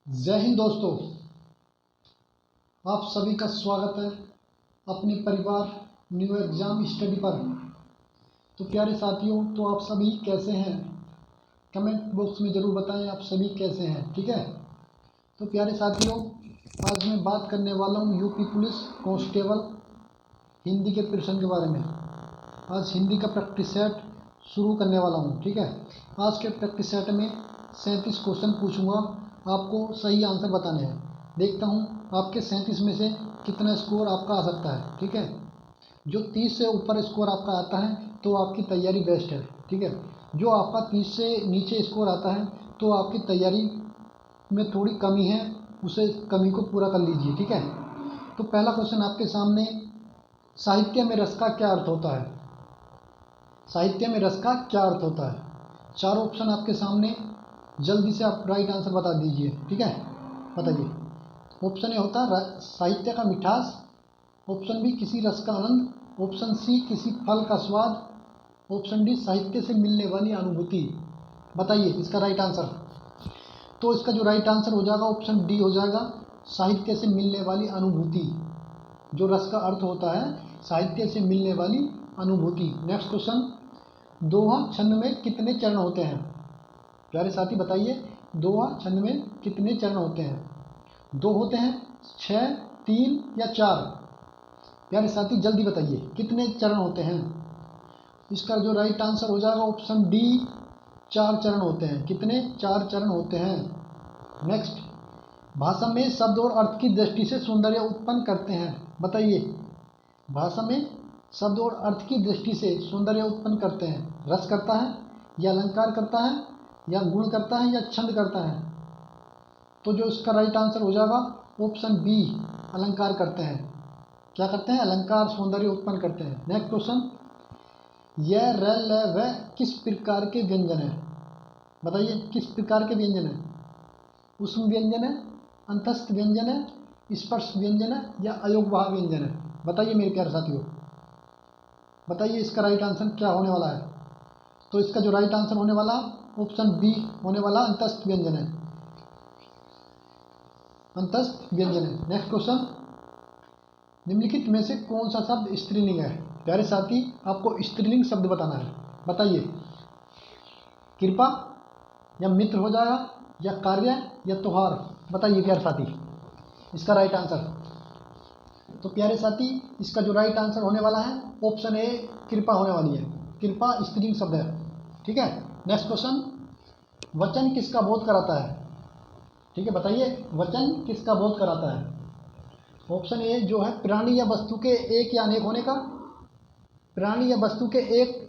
जय हिंद दोस्तों, आप सभी का स्वागत है अपने परिवार न्यू एग्ज़ाम स्टडी पर। तो प्यारे साथियों, तो आप सभी कैसे हैं? कमेंट बॉक्स में ज़रूर बताएं आप सभी कैसे हैं। ठीक है, तो प्यारे साथियों, आज मैं बात करने वाला हूँ यूपी पुलिस कांस्टेबल हिंदी के प्रश्न के बारे में। आज हिंदी का प्रैक्टिस सेट शुरू करने वाला हूँ। ठीक है, आज के प्रैक्टिस सेट में 37 क्वेश्चन पूछूंगा, आपको सही आंसर बताने हैं। देखता हूँ आपके 37 में से कितना स्कोर आपका आ सकता है। ठीक है, जो 30 से ऊपर स्कोर आपका आता है तो आपकी तैयारी बेस्ट है। ठीक है, जो आपका 30 से नीचे स्कोर आता है तो आपकी तैयारी में थोड़ी कमी है, उसे कमी को पूरा कर लीजिए। ठीक है, तो पहला क्वेश्चन आपके सामने, साहित्य में रस का क्या अर्थ होता है? साहित्य में रस का क्या अर्थ होता है? चार ऑप्शन आपके सामने, जल्दी से आप राइट आंसर बता दीजिए। ठीक है, बताइए। ऑप्शन ए होता है साहित्य का मिठास, ऑप्शन बी किसी रस का आनंद, ऑप्शन सी किसी फल का स्वाद, ऑप्शन डी साहित्य से मिलने वाली अनुभूति। बताइए इसका राइट आंसर। तो इसका जो राइट आंसर हो जाएगा ऑप्शन डी हो जाएगा, साहित्य से मिलने वाली अनुभूति। जो रस का अर्थ होता है साहित्य से मिलने वाली अनुभूति। नेक्स्ट क्वेश्चन, दोहा छंद में कितने चरण होते हैं? प्यारे साथी बताइए, दोहा छंद में कितने चरण होते हैं? दो होते हैं, 6, 3 या 4? प्यारे साथी जल्दी बताइए कितने चरण होते हैं? इसका जो राइट आंसर हो जाएगा ऑप्शन डी, 4 चरण होते हैं। कितने? 4 चरण होते हैं। नेक्स्ट, भाषा में शब्द और अर्थ की दृष्टि से सौंदर्य उत्पन्न करते हैं। बताइए, भाषा में शब्द और अर्थ की दृष्टि से सौंदर्य उत्पन्न करते हैं। रस करता है या अलंकार करता है या गुण करता है या छंद करता है? तो जो इसका राइट आंसर हो जाएगा ऑप्शन बी, अलंकार करते हैं। क्या करते हैं? अलंकार, सौंदर्य उत्पन्न करते हैं। नेक्स्ट क्वेश्चन, यह र ल व किस प्रकार के व्यंजन है? बताइए किस प्रकार के व्यंजन है? ऊष्म व्यंजन है, अंतस्थ व्यंजन है, स्पर्श व्यंजन है या अयोगवाह व्यंजन है? बताइए मेरे प्यारे साथियों, बताइए इसका राइट आंसर क्या होने वाला है? तो इसका जो राइट आंसर होने वाला ऑप्शन बी होने वाला, अंतस्थ व्यंजन है। अंतस्थ व्यंजन है। नेक्स्ट क्वेश्चन, निम्नलिखित में से कौन सा शब्द स्त्रीलिंग है? प्यारे साथी आपको स्त्रीलिंग शब्द बताना है। बताइए, कृपा या मित्र हो जाएगा या कार्य या त्योहार? बताइए प्यारे साथी इसका राइट आंसर। तो प्यारे साथी इसका जो राइट आंसर होने वाला है ऑप्शन ए, कृपा होने वाली है। कृपा स्त्रीलिंग शब्द है। ठीक है, नेक्स्ट क्वेश्चन, वचन किसका बोध कराता है? ठीक है, बताइए वचन किसका बोध कराता है? ऑप्शन ए जो है प्राणी या वस्तु के एक या अनेक होने का, प्राणी या वस्तु के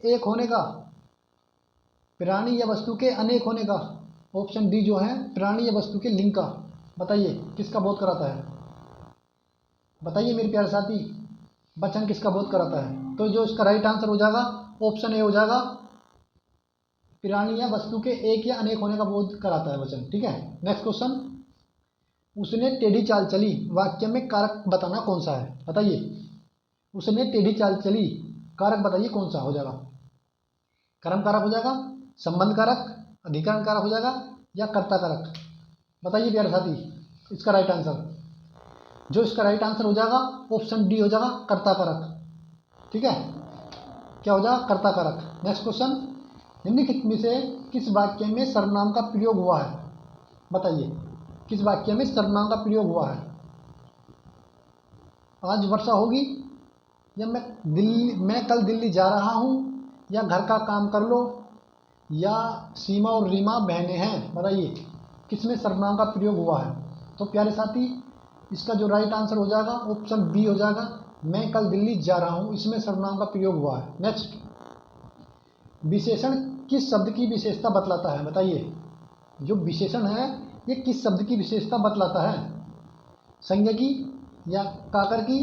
एक होने का, प्राणी या वस्तु के अनेक होने का, ऑप्शन डी जो है प्राणी या वस्तु के लिंग का। बताइए किसका बोध कराता है? बताइए मेरे प्यारे साथी, वचन किसका बोध कराता है? तो जो इसका राइट आंसर हो जाएगा ऑप्शन ए हो जाएगा, प्राणी या वस्तु के एक या अनेक होने का बोध कराता है वचन। ठीक है, नेक्स्ट क्वेश्चन, उसने टेढ़ी चाल चली वाक्य में कारक बताना कौन सा है? बताइए, उसने टेढ़ी चाल चली, कारक बताइए कौन सा हो जाएगा? कर्म कारक हो जाएगा, संबंध कारक, अधिकरण कारक हो जाएगा या कर्ता कारक? बताइए प्यारे साथी इसका राइट आंसर। जो इसका राइट आंसर हो जाएगा ऑप्शन डी हो जाएगा, कर्ता कारक। ठीक है, क्या हो जाएगा? कर्ता कारक। नेक्स्ट क्वेश्चन, निम्नलिखित में से किस वाक्य में सर्वनाम का प्रयोग हुआ है? बताइए किस वाक्य में सर्वनाम का प्रयोग हुआ है? आज वर्षा होगी, या मैं कल दिल्ली जा रहा हूँ, या घर का काम कर लो, या सीमा और रीमा बहनें हैं? बताइए किसमें सर्वनाम का प्रयोग हुआ है? तो प्यारे साथी इसका जो राइट आंसर हो जाएगा ऑप्शन बी हो जाएगा, मैं कल दिल्ली जा रहा हूँ, इसमें सर्वनाम का प्रयोग हुआ है। नेक्स्ट, विशेषण किस शब्द की विशेषता बतलाता है? बताइए, जो विशेषण है ये किस शब्द की विशेषता बतलाता है? संज्ञा की या काकर की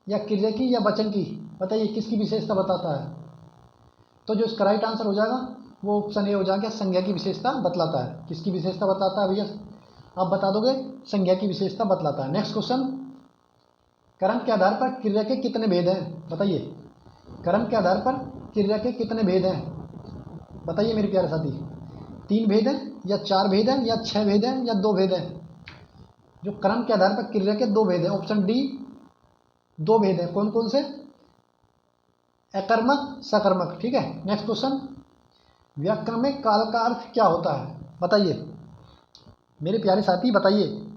या क्रिया की या वचन की? बताइए किसकी विशेषता बताता है? तो जो इसका राइट आंसर हो जाएगा वो ऑप्शन ए हो जाएगा, संज्ञा की विशेषता बतलाता है। किसकी विशेषता बतलाता है भैया? आप बता दोगे, संज्ञा की विशेषता बतलाता है। नेक्स्ट क्वेश्चन, कर्म के आधार पर क्रिया के कितने भेद हैं? बताइए, कर्म के आधार पर क्रिया के कितने भेद हैं? बताइए मेरे प्यारे साथी, 3 भेद हैं या 4 भेद हैं या 6 भेद हैं या 2 भेद हैं? जो क्रम के आधार पर क्रिया के दो भेद हैं, ऑप्शन डी, दो भेद हैं, कौन कौन से? अकर्मक, सकर्मक। ठीक है, नेक्स्ट क्वेश्चन, व्याकरण में काल का अर्थ क्या होता है? बताइए मेरे प्यारे साथी, बताइए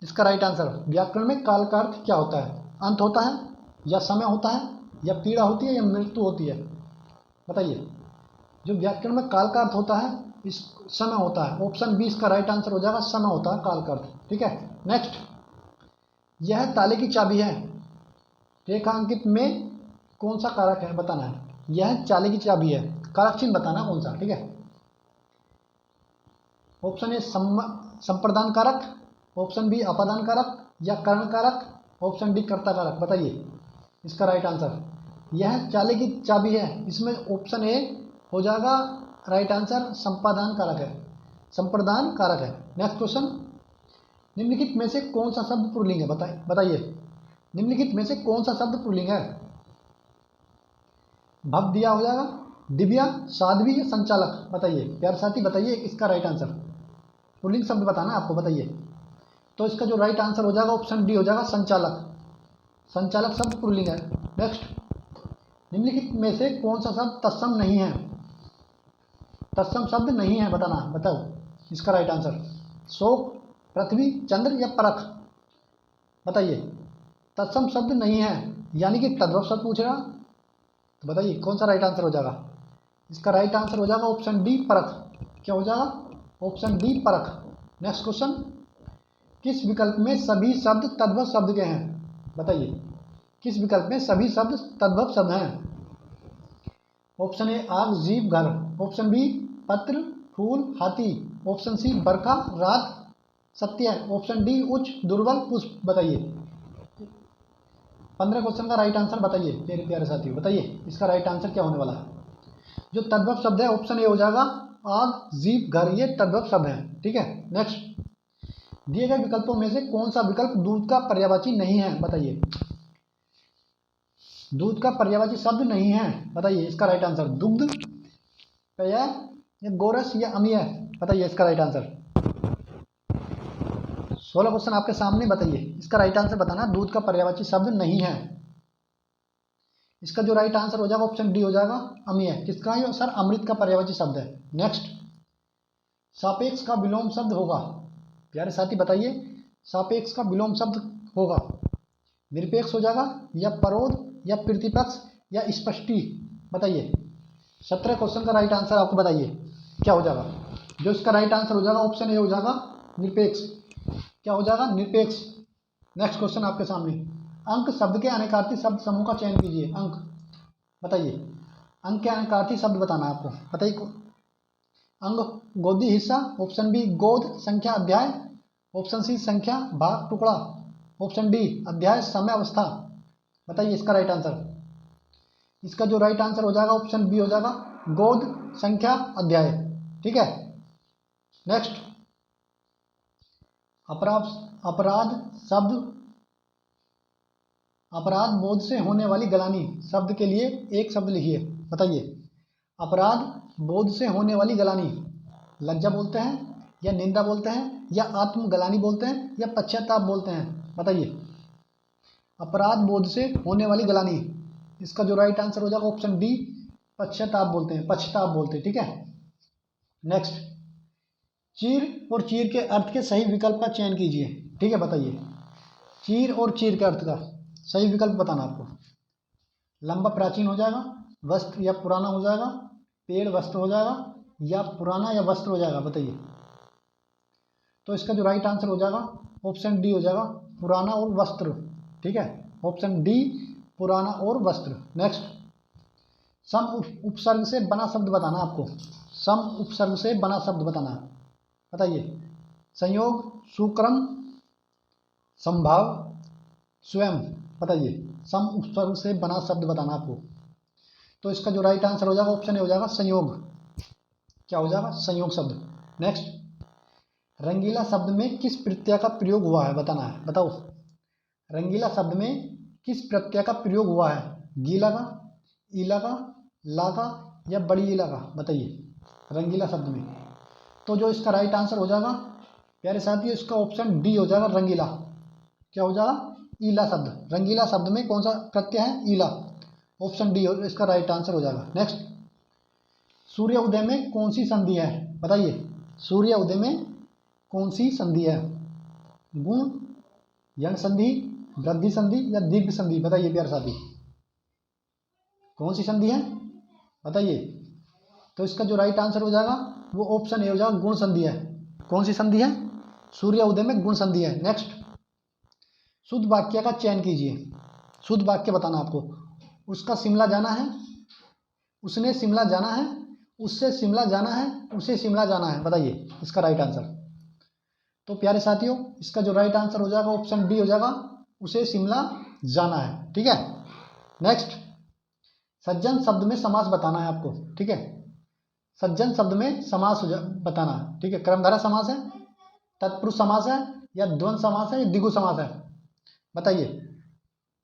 इसका राइट आंसर। व्याकरण में काल का अर्थ क्या होता है? अंत होता है, या समय होता है, या पीड़ा होती है, या मृत्यु होती है? बताइए। जो व्याकरण में काल का अर्थ होता है, इस समय होता है। ऑप्शन बी इसका राइट आंसर हो जाएगा, समय होता है काल का अर्थ। ठीक है, नेक्स्ट, यह ताले की चाबी है, रेखांकित में कौन सा कारक है? बताना है। यह चाले की चाबी है, कारक चिन्ह बताना कौन सा। ठीक है, ऑप्शन ए संप्रदान कारक, ऑप्शन बी अपादान कारक, या कर्ण कारक, ऑप्शन डी कर्ता कारक। बताइए इसका राइट आंसर। यह चाले की चाबी है, इसमें ऑप्शन ए हो जाएगा राइट आंसर, संपादान कारक है, संप्रदान कारक है। नेक्स्ट क्वेश्चन, निम्नलिखित में से कौन सा शब्द पुल्लिंग है? बताइए निम्नलिखित में से कौन सा शब्द पुल्लिंग है? भव दिया हो जाएगा, दिव्या, साध्वी, या संचालक? बताइए प्यारे साथी, बताइए इसका राइट आंसर। पुल्लिंग शब्द बताना है आपको, बताइए। तो इसका जो राइट आंसर हो जाएगा ऑप्शन डी हो जाएगा, संचालक। संचालक शब्द पुल्लिंग है। नेक्स्ट, निम्नलिखित में से कौन सा शब्द तत्सम नहीं है? तत्सम शब्द नहीं है, बताना, बताओ इसका राइट आंसर। शोक, पृथ्वी, चंद्र, या परख? बताइए तत्सम शब्द नहीं है, यानी कि तद्भव शब्द पूछ रहा, तो बताइए कौन सा राइट आंसर हो जाएगा? इसका राइट आंसर हो जाएगा ऑप्शन डी, परख। क्या हो जाएगा? ऑप्शन डी, परख। नेक्स्ट क्वेश्चन, किस विकल्प में सभी शब्द तद्भव शब्द के हैं? बताइए किस विकल्प में सभी शब्द तद्भव शब्द हैं? ऑप्शन ए आग, जीव, घर, ऑप्शन बी पत्र, फूल, हाथी, ऑप्शन सी बरखा, रात, सत्य, ऑप्शन डी उच्च, दुर्बल, पुष्प? बताइए 15 क्वेश्चन का राइट आंसर बताइए मेरे प्यारे साथियों, बताइए इसका राइट आंसर क्या होने वाला है? जो तद्भव शब्द है ऑप्शन ए हो जाएगा, आग, जीव, घर, ये तद्भव शब्द हैं। ठीक है, नेक्स्ट, दिए गए विकल्पों में से कौन सा विकल्प दूध का पर्यायवाची नहीं है? बताइए दूध का पर्यायवाची शब्द नहीं है, बताइए इसका राइट आंसर। दुग्ध, पेय, या गोरस, या अमीय? बताइए इसका राइट आंसर। 16 क्वेश्चन आपके सामने, बताइए इसका राइट आंसर बताना। दूध का पर्यायवाची शब्द नहीं है, इसका जो राइट आंसर हो जाएगा ऑप्शन डी हो जाएगा, अमीय। किसका है सर? अमृत का पर्यायवाची शब्द है। नेक्स्ट, सापेक्ष का विलोम शब्द होगा, प्यारे साथी बताइए सापेक्ष का विलोम शब्द होगा, निरपेक्ष हो जाएगा, या परोध, या प्रतिपक्ष, या स्पष्टी? बताइए 17 क्वेश्चन का राइट आंसर आपको बताइए क्या हो जाएगा? जो इसका राइट आंसर हो जाएगा ऑप्शन ए हो जाएगा, निरपेक्ष। क्या हो जाएगा? निरपेक्ष। नेक्स्ट क्वेश्चन आपके सामने, अंक शब्द के अनेकार्थी शब्द समूह का चयन कीजिए। अंक, बताइए अंक के अनेकार्थी शब्द बताना है आपको, बताइए। अंग, गोदी, हिस्सा, ऑप्शन बी गोद, संख्या, अध्याय, ऑप्शन सी संख्या, भाग, टुकड़ा, ऑप्शन डी अध्याय, समय, अवस्था? बताइए इसका राइट आंसर। इसका जो राइट आंसर हो जाएगा ऑप्शन बी हो जाएगा, गोद, संख्या, अध्याय। ठीक है, नेक्स्ट, अपराध अपराध शब्द, अपराध बोध से होने वाली गलानी शब्द के लिए एक शब्द लिखिए। बताइए अपराध बोध से होने वाली गलानी, लज्जा बोलते हैं, या निंदा बोलते हैं, या आत्मगलानी बोलते हैं, या पश्चाताप बोलते हैं? बताइए अपराध बोध से होने वाली गलानी, इसका जो राइट आंसर हो जाएगा ऑप्शन डी, पश्चाताप बोलते हैं, पश्चाताप बोलते हैं। ठीक है, नेक्स्ट, चीर और चीर के अर्थ के सही विकल्प का चयन कीजिए। ठीक है, बताइए चीर और चीर के अर्थ का सही विकल्प बताना आपको। लंबा प्राचीन हो जाएगा, वस्त्र या पुराना हो जाएगा, पेड़ वस्त्र हो जाएगा, या पुराना या वस्त्र हो जाएगा? बताइए। तो इसका जो राइट आंसर हो जाएगा ऑप्शन डी हो जाएगा, पुराना और वस्त्र। ठीक है, ऑप्शन डी पुराना और वस्त्र। नेक्स्ट, सम उपसर्ग से बना शब्द बताना आपको, सम उपसर्ग से बना शब्द बताना है। बताइए संयोग, सुक्रम, संभाव, स्वयं? बताइए सम उपसर्ग से बना शब्द बताना आपको। तो इसका जो राइट आंसर हो जाएगा ऑप्शन ए हो जाएगा, संयोग। क्या हो जाएगा? संयोग शब्द। नेक्स्ट, रंगीला शब्द में किस प्रत्यय का प्रयोग हुआ है? बताना है, बताओ रंगीला शब्द में किस प्रत्यय का प्रयोग हुआ है? गीला का, ईला का, ला का, या बड़ी ईला का? बताइए रंगीला शब्द में। तो जो इसका राइट आंसर हो जाएगा प्यारे साथियों इसका ऑप्शन डी हो जाएगा, रंगीला। क्या हो जाएगा? ईला शब्द। रंगीला शब्द में कौन सा प्रत्यय है? ईला। ऑप्शन डी इसका राइट आंसर हो जाएगा। नेक्स्ट, सूर्य उदय में कौन सी संधि है? बताइए, सूर्य उदय में कौन सी संधि है? गुण, यण संधि, वृद्धि संधि या दीर्घ संधि? बताइए प्यारे साथी, कौन सी संधि है? बताइए। तो इसका जो राइट आंसर हो जाएगा वो ऑप्शन ए हो जाएगा, गुण संधि है। कौन सी संधि है? सूर्य उदय में गुण संधि है। नेक्स्ट, शुद्ध वाक्य का चयन कीजिए। शुद्ध वाक्य बताना आपको। उसका शिमला जाना है, उसने शिमला जाना है, उससे शिमला जाना है, उसे शिमला जाना है। बताइए इसका राइट आंसर। तो प्यारे साथियों इसका जो राइट आंसर हो जाएगा ऑप्शन डी हो जाएगा, उसे शिमला जाना है। ठीक है। नेक्स्ट, सज्जन शब्द में समास बताना है आपको। ठीक है, सज्जन शब्द में समास बताना है। ठीक है, कर्मधारय समास है, तत्पुरुष समास है, या द्वंद्व समास है, या द्विगु समास है? बताइए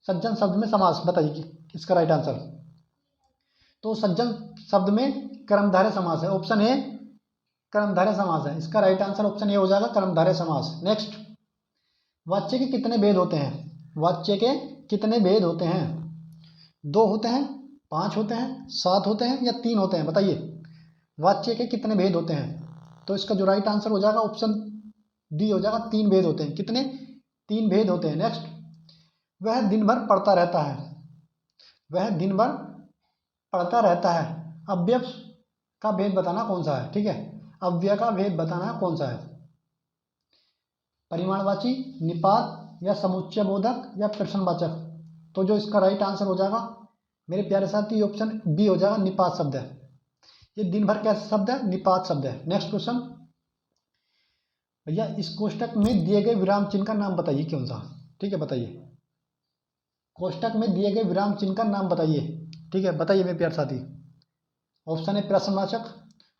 सज्जन शब्द में समास, बताइए इसका राइट आंसर। तो सज्जन शब्द में कर्मधारय समास है। ऑप्शन ए कर्मधारय समास है। इसका राइट आंसर ऑप्शन ए हो जाएगा, कर्मधारय समास। नेक्स्ट, वाच्य के कितने भेद होते हैं? वाच्य के कितने भेद होते हैं? 2 होते हैं, 5 होते हैं, 7 होते हैं, या 3 होते हैं? बताइए वाच्य के कितने भेद होते हैं? तो इसका जो राइट आंसर हो जाएगा ऑप्शन डी हो जाएगा, 3 भेद होते हैं। कितने? 3 भेद होते हैं। नेक्स्ट, वह दिन भर पढ़ता रहता है। वह दिन भर पढ़ता रहता है। अव्यय का भेद बताना कौन सा है? ठीक है, अव्यय का भेद बताना कौन सा है? परिमाणवाची, निपात, या समुच्चय बोधक, या प्रश्नवाचक? तो जो इसका राइट आंसर हो जाएगा मेरे प्यारे साथी ऑप्शन बी हो जाएगा, निपात शब्द है। ये दिन भर कैसा शब्द है? निपात शब्द है। नेक्स्ट क्वेश्चन, भैया इस कोष्टक में दिए गए विराम चिन्ह का नाम बताइए कौन सा? ठीक है, बताइए कोष्टक में दिए गए विराम चिन्ह का नाम बताइए। ठीक है, बताइए मेरे प्यारे साथी। ऑप्शन ए प्रश्नवाचक,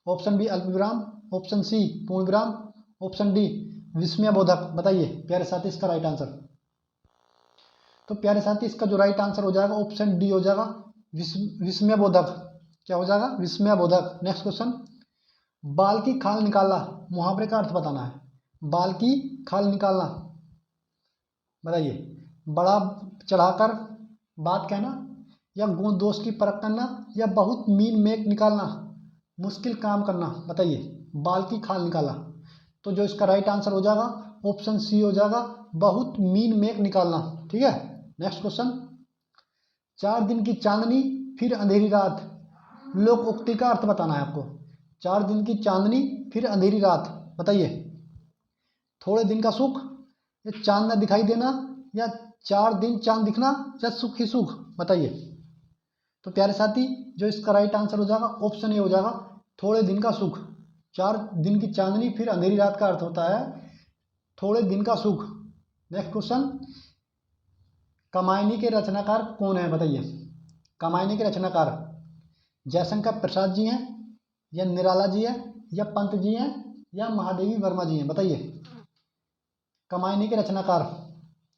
ऑप्शन बी अल्प विराम, ऑप्शन सी पूर्ण विराम, ऑप्शन डी विस्मय बोधक। बताइए प्यारे साथी इसका राइट आंसर। तो प्यारे साथी इसका जो राइट आंसर हो जाएगा ऑप्शन डी हो जाएगा, विस्मय बोधक। क्या हो जाएगा? विस्मय बोधक। नेक्स्ट क्वेश्चन, बाल की खाल निकालना मुहावरे का अर्थ बताना है। बाल की खाल निकालना, बताइए बड़ा चढ़ाकर बात कहना, या गुण दोष की परख करना, या बहुत मीन मेक निकालना, मुश्किल काम करना? बताइए बाल की खाल निकालना। तो जो इसका राइट आंसर हो जाएगा ऑप्शन सी हो जाएगा, बहुत मीन मेक निकालना। ठीक है। नेक्स्ट क्वेश्चन, 4 दिन की चांदनी फिर अंधेरी रात, लोक उक्ति का अर्थ बताना है आपको। 4 दिन की चांदनी फिर अंधेरी रात, बताइए थोड़े दिन का सुख, या चांद न दिखाई देना, या 4 दिन चांद दिखना, या सुख ही सुख? बताइए। तो प्यारे साथी जो इसका राइट आंसर हो जाएगा ऑप्शन ए हो जाएगा, थोड़े दिन का सुख। 4 दिन की चांदनी फिर अंधेरी रात का अर्थ होता है थोड़े दिन का सुख। नेक्स्ट क्वेश्चन, कामायनी के रचनाकार कौन है? बताइए कामायनी के रचनाकार जयशंकर प्रसाद जी हैं, या निराला जी है, या पंत जी हैं, या महादेवी वर्मा जी हैं? बताइए कामायनी के रचनाकार।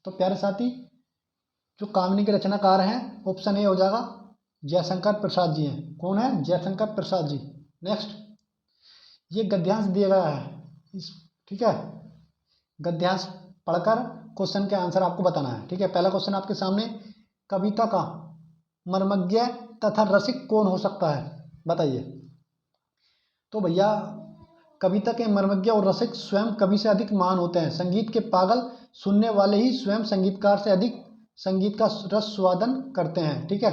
तो प्यारे साथी जो कामिनी के रचनाकार हैं ऑप्शन ए हो जाएगा, जयशंकर प्रसाद जी हैं। कौन है? जयशंकर प्रसाद जी। नेक्स्ट, ये गद्यांश दिया गया है ठीक है, गद्यांश पढ़कर क्वेश्चन के आंसर आपको बताना है। ठीक है, पहला क्वेश्चन आपके सामने, कविता का मर्मज्ञ तथा रसिक कौन हो सकता है? बताइए। तो भैया कविता के मर्मज्ञ और रसिक स्वयं कवि से अधिक महान होते हैं। संगीत के पागल सुनने वाले ही स्वयं संगीतकार से अधिक संगीत का रस स्वादन करते हैं। ठीक है,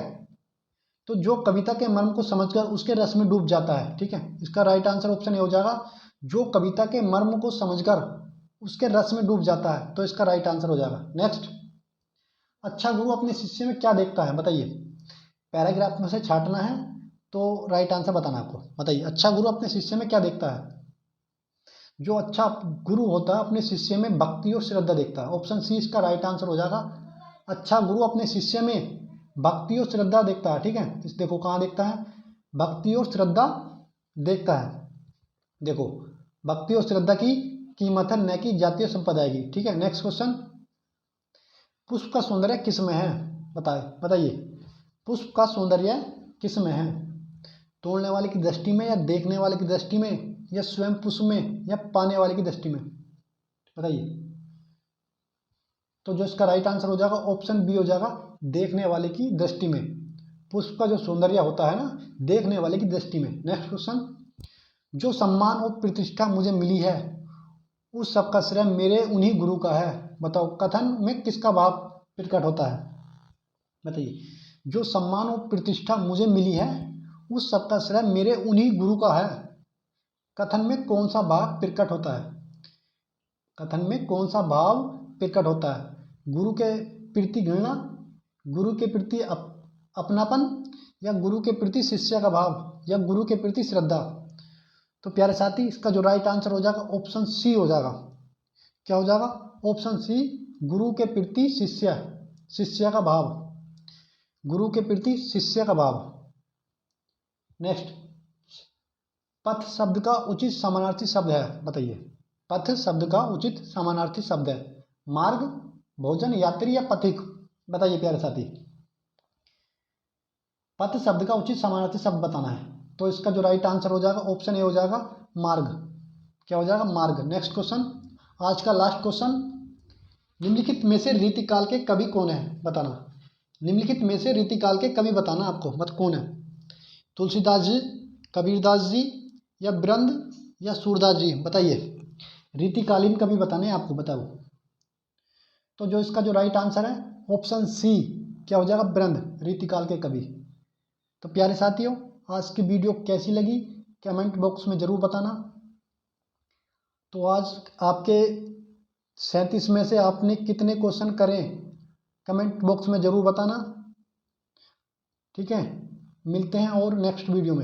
तो जो कविता के मर्म को समझकर उसके रस में डूब जाता है। ठीक है, इसका राइट आंसर ऑप्शन ए हो जाएगा, जो कविता के मर्म को समझकर उसके रस में डूब जाता है। तो इसका राइट आंसर हो जाएगा। नेक्स्ट, अच्छा गुरु अपने शिष्य में क्या देखता है? बताइए पैराग्राफ में से छांटना है, तो राइट आंसर बताना आपको। बताइए अच्छा गुरु अपने शिष्य में क्या देखता है? जो अच्छा गुरु होता है अपने शिष्य में भक्ति और श्रद्धा देखता है। ऑप्शन सी इसका राइट आंसर हो जाएगा, अच्छा गुरु अपने शिष्य में भक्ति और श्रद्धा देखता है। ठीक है, इस देखो कहाँ देखता है? भक्ति और श्रद्धा देखता है। देखो भक्ति और श्रद्धा की कीमत है, न कि जातीय संप्रदाय की। ठीक है, नेक्स्ट क्वेश्चन, पुष्प का सौंदर्य किस में है? बताइए पुष्प का सौंदर्य किस में है? तोड़ने वाले की दृष्टि में, या देखने वाले की दृष्टि में, या स्वयं पुष्प में, या पाने वाले की दृष्टि में? बताइए। तो जो इसका राइट आंसर हो जाएगा ऑप्शन बी हो जाएगा, देखने वाले की दृष्टि में। पुष्प का जो सौंदर्य होता है ना, देखने वाले की दृष्टि में। नेक्स्ट क्वेश्चन, जो सम्मान और प्रतिष्ठा मुझे मिली है उस सबका श्रेय मेरे उन्हीं गुरु का है। बताओ कथन में किसका भाव प्रकट होता है? बताइए। जो सम्मान और प्रतिष्ठा मुझे मिली है उस सबका श्रेय मेरे उन्हीं गुरु का है। कथन में कौन सा भाव प्रकट होता है? कथन में कौन सा भाव प्रकट होता है? गुरु के प्रति घृणा, गुरु के प्रति अपनापन, या गुरु के प्रति शिष्य का भाव, या गुरु के प्रति श्रद्धा? तो प्यारे साथी, इसका जो राइट आंसर हो जाएगा ऑप्शन सी हो जाएगा। क्या हो जाएगा? ऑप्शन सी, गुरु के प्रति शिष्य का भाव, गुरु के प्रति शिष्य का भाव। नेक्स्ट, पथ शब्द का उचित समानार्थी शब्द है। बताइए। पथ शब्द का उचित समानार्थी शब्द है मार्ग, भोजन, यात्री या पथिक? बताइए प्यारे साथी। पथ शब्द का उचित समानार्थी शब्द बताना है, तो इसका जो राइट आंसर हो जाएगा ऑप्शन ए हो जाएगा, मार्ग। क्या हो जाएगा? मार्ग। नेक्स्ट क्वेश्चन, आज का लास्ट क्वेश्चन, निम्नलिखित में से रीतिकाल के कवि कौन है? बताना। निम्नलिखित में से रीतिकाल के कवि बताना आपको, मत कौन है? तुलसीदास जी, कबीरदास जी, या ब्रंद, या सूरदास जी? बताइए। रीतिकालीन कवि बताने हैं आपको, बताओ। तो जो इसका जो राइट आंसर है ऑप्शन सी, क्या हो जाएगा? ब्रंद, रीतिकाल के कवि। तो प्यारे साथियों, आज की वीडियो कैसी लगी कमेंट बॉक्स में ज़रूर बताना। तो आज आपके 37 में से आपने कितने क्वेश्चन करें कमेंट बॉक्स में ज़रूर बताना। ठीक है, मिलते हैं और नेक्स्ट वीडियो में।